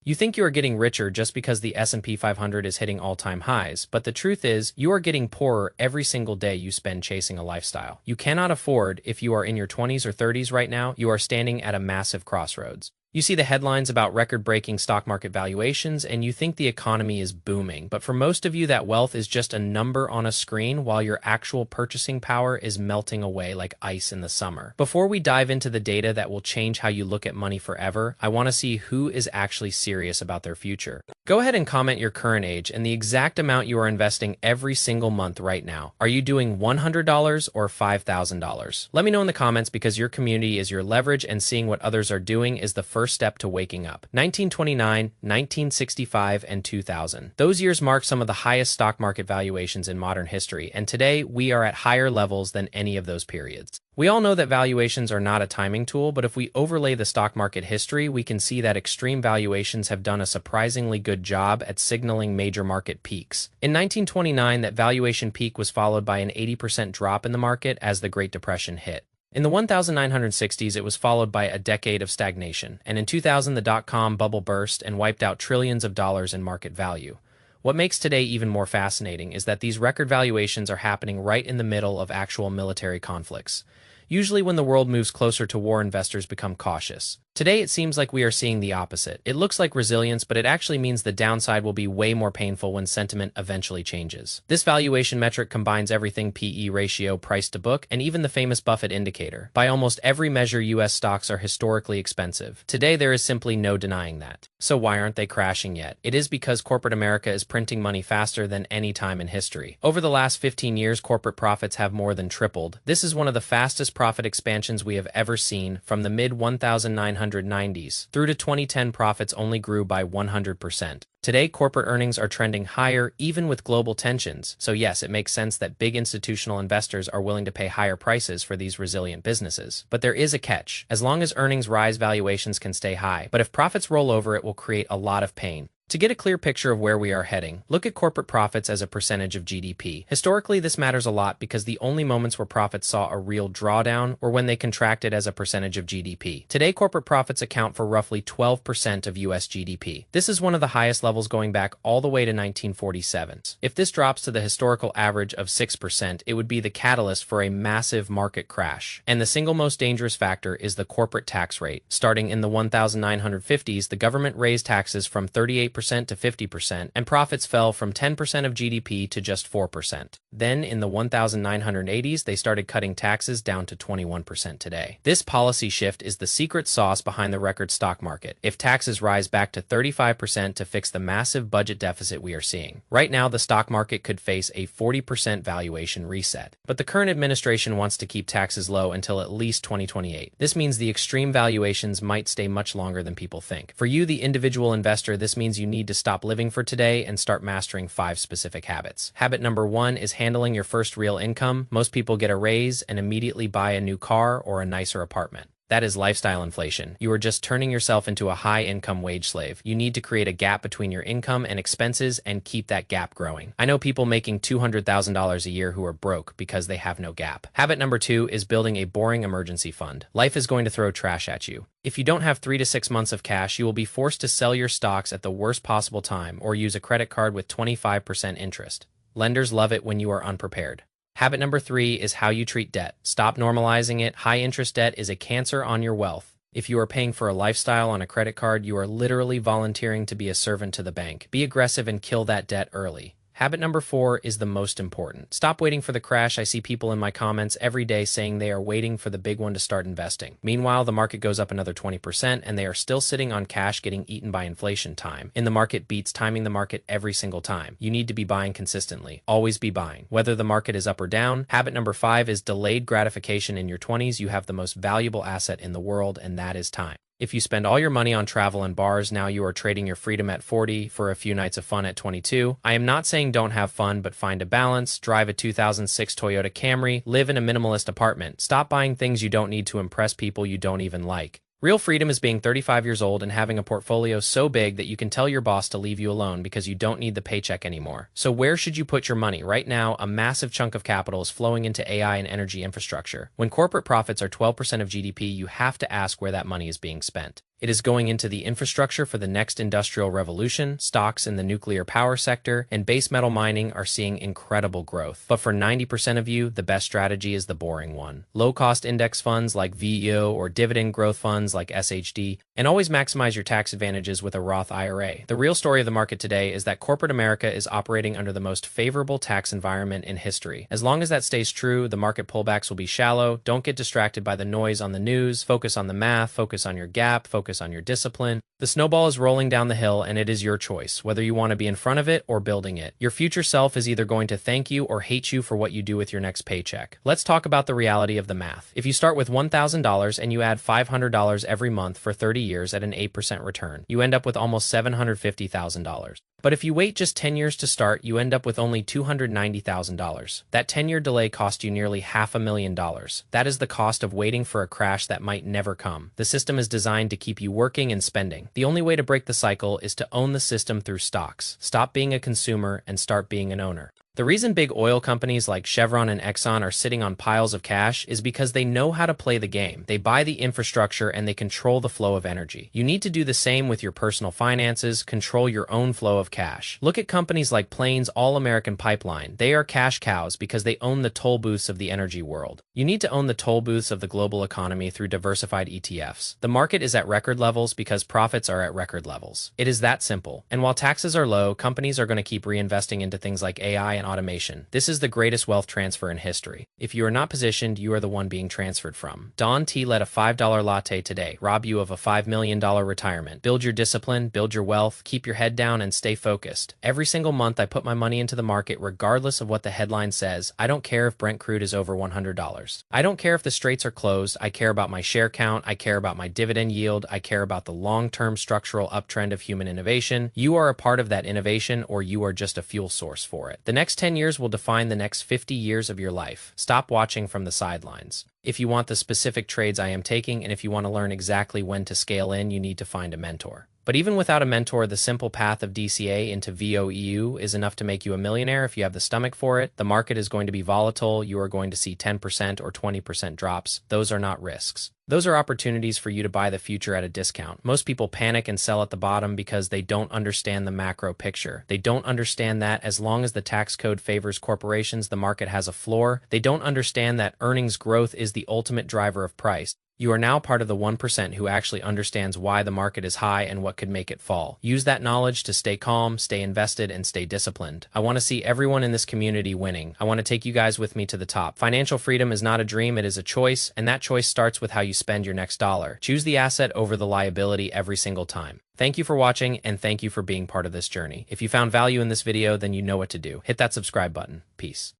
You think you are getting richer just because the S&P 500 is hitting all-time highs, but the truth is, you are getting poorer every single day you spend chasing a lifestyle you cannot afford. If you are in your 20s or 30s right now, you are standing at a massive crossroads. You see the headlines about record-breaking stock market valuations, and you think the economy is booming. But for most of you, that wealth is just a number on a screen, while your actual purchasing power is melting away like ice in the summer. Before we dive into the data that will change how you look at money forever, I want to see who is actually serious about their future. Go ahead and comment your current age and the exact amount you are investing every single month right now. Are you doing $100 or $5,000? Let me know in the comments, because your community is your leverage, and seeing what others are doing is the first step to waking up. 1929, 1965, and 2000. Those years marked some of the highest stock market valuations in modern history, and today we are at higher levels than any of those periods. We all know that valuations are not a timing tool, but if we overlay the stock market history, we can see that extreme valuations have done a surprisingly good job at signaling major market peaks. In 1929, that valuation peak was followed by an 80% drop in the market as the Great Depression hit. In the 1960s, it was followed by a decade of stagnation, and in 2000, the dot-com bubble burst and wiped out trillions of dollars in market value. What makes today even more fascinating is that these record valuations are happening right in the middle of actual military conflicts. Usually when the world moves closer to war, investors become cautious. Today, it seems like we are seeing the opposite. It looks like resilience, but it actually means the downside will be way more painful when sentiment eventually changes. This valuation metric combines everything: PE ratio, price to book, and even the famous Buffett indicator. By almost every measure, U.S. stocks are historically expensive. Today, there is simply no denying that. So why aren't they crashing yet? It is because corporate America is printing money faster than any time in history. Over the last 15 years, corporate profits have more than tripled. This is one of the fastest profit expansions we have ever seen. From the mid-1990s through to 2010, profits only grew by 100%. Today, corporate earnings are trending higher, even with global tensions. So yes, it makes sense that big institutional investors are willing to pay higher prices for these resilient businesses. But there is a catch. As long as earnings rise, valuations can stay high. But if profits roll over, it will create a lot of pain. To get a clear picture of where we are heading, look at corporate profits as a percentage of GDP. Historically, this matters a lot because the only moments where profits saw a real drawdown were when they contracted as a percentage of GDP. Today, corporate profits account for roughly 12% of US GDP. This is one of the highest levels going back all the way to 1947. If this drops to the historical average of 6%, it would be the catalyst for a massive market crash. And the single most dangerous factor is the corporate tax rate. Starting in the 1950s, the government raised taxes from 38% to 50%, and profits fell from 10% of GDP to just 4%. Then, in the 1980s, they started cutting taxes down to 21% today. This policy shift is the secret sauce behind the record stock market. If taxes rise back to 35% to fix the massive budget deficit we are seeing, right now the stock market could face a 40% valuation reset. But the current administration wants to keep taxes low until at least 2028. This means the extreme valuations might stay much longer than people think. For you, the individual investor, this means you need to stop living for today and start mastering 5 specific habits. Habit number 1 is handling your first real income. Most people get a raise and immediately buy a new car or a nicer apartment. That is lifestyle inflation. You are just turning yourself into a high-income wage slave. You need to create a gap between your income and expenses and keep that gap growing. I know people making $200,000 a year who are broke because they have no gap. Habit number 2 is building a boring emergency fund. Life is going to throw trash at you. If you don't have 3 to 6 months of cash, you will be forced to sell your stocks at the worst possible time or use a credit card with 25% interest. Lenders love it when you are unprepared. Habit number 3 is how you treat debt. Stop normalizing it. High-interest debt is a cancer on your wealth. If you are paying for a lifestyle on a credit card, you are literally volunteering to be a servant to the bank. Be aggressive and kill that debt early. Habit number 4 is the most important. Stop waiting for the crash. I see people in my comments every day saying they are waiting for the big one to start investing. Meanwhile, the market goes up another 20% and they are still sitting on cash getting eaten by inflation. Time in the market beats timing the market every single time. You need to be buying consistently. Always be buying, whether the market is up or down. Habit number 5 is delayed gratification. In your 20s, you have the most valuable asset in the world, and that is time. If you spend all your money on travel and bars, now you are trading your freedom at 40 for a few nights of fun at 22. I am not saying don't have fun, but find a balance. Drive a 2006 Toyota Camry. Live in a minimalist apartment. Stop buying things you don't need to impress people you don't even like. Real freedom is being 35 years old and having a portfolio so big that you can tell your boss to leave you alone because you don't need the paycheck anymore. So where should you put your money? Right now, a massive chunk of capital is flowing into AI and energy infrastructure. When corporate profits are 12% of GDP, you have to ask where that money is being spent. It is going into the infrastructure for the next industrial revolution. Stocks in the nuclear power sector and base metal mining are seeing incredible growth. But for 90% of you, the best strategy is the boring one. Low-cost index funds like VOO or dividend growth funds like SHD, and always maximize your tax advantages with a Roth IRA. The real story of the market today is that corporate America is operating under the most favorable tax environment in history. As long as that stays true, the market pullbacks will be shallow. Don't get distracted by the noise on the news. Focus on the math, focus on your gap, focus on your discipline. The snowball is rolling down the hill, and it is your choice, whether you want to be in front of it or building it. Your future self is either going to thank you or hate you for what you do with your next paycheck. Let's talk about the reality of the math. If you start with $1,000 and you add $500 every month for 30 years at an 8% return, you end up with almost $750,000. But if you wait just 10 years to start, you end up with only $290,000. That 10-year delay cost you nearly $500,000. That is the cost of waiting for a crash that might never come. The system is designed to keep you working and spending. The only way to break the cycle is to own the system through stocks. Stop being a consumer and start being an owner. The reason big oil companies like Chevron and Exxon are sitting on piles of cash is because they know how to play the game. They buy the infrastructure and they control the flow of energy. You need to do the same with your personal finances, control your own flow of cash. Look at companies like Plains All-American Pipeline. They are cash cows because they own the toll booths of the energy world. You need to own the toll booths of the global economy through diversified ETFs. The market is at record levels because profits are at record levels. It is that simple. And while taxes are low, companies are going to keep reinvesting into things like AI and automation. This is the greatest wealth transfer in history. If you are not positioned, you are the one being transferred from. Don T let a $5 latte today rob you of a $5 million retirement. Build your discipline, build your wealth, keep your head down, and stay focused. Every single month, I put my money into the market regardless of what the headline says. I don't care if Brent crude is over $100. I don't care if the straits are closed. I care about my share count. I care about my dividend yield. I care about the long-term structural uptrend of human innovation. You are a part of that innovation, or you are just a fuel source for it. The next 10 years will define the next 50 years of your life. Stop watching from the sidelines. If you want the specific trades I am taking, and if you want to learn exactly when to scale in, you need to find a mentor. But even without a mentor, the simple path of DCA into VOEU is enough to make you a millionaire if you have the stomach for it. The market is going to be volatile. You are going to see 10% or 20% drops. Those are not risks. Those are opportunities for you to buy the future at a discount. Most people panic and sell at the bottom because they don't understand the macro picture. They don't understand that as long as the tax code favors corporations, the market has a floor. They don't understand that earnings growth is the ultimate driver of price. You are now part of the 1% who actually understands why the market is high and what could make it fall. Use that knowledge to stay calm, stay invested, and stay disciplined. I want to see everyone in this community winning. I want to take you guys with me to the top. Financial freedom is not a dream, it is a choice, and that choice starts with how you spend your next dollar. Choose the asset over the liability every single time. Thank you for watching, and thank you for being part of this journey. If you found value in this video, then you know what to do. Hit that subscribe button. Peace.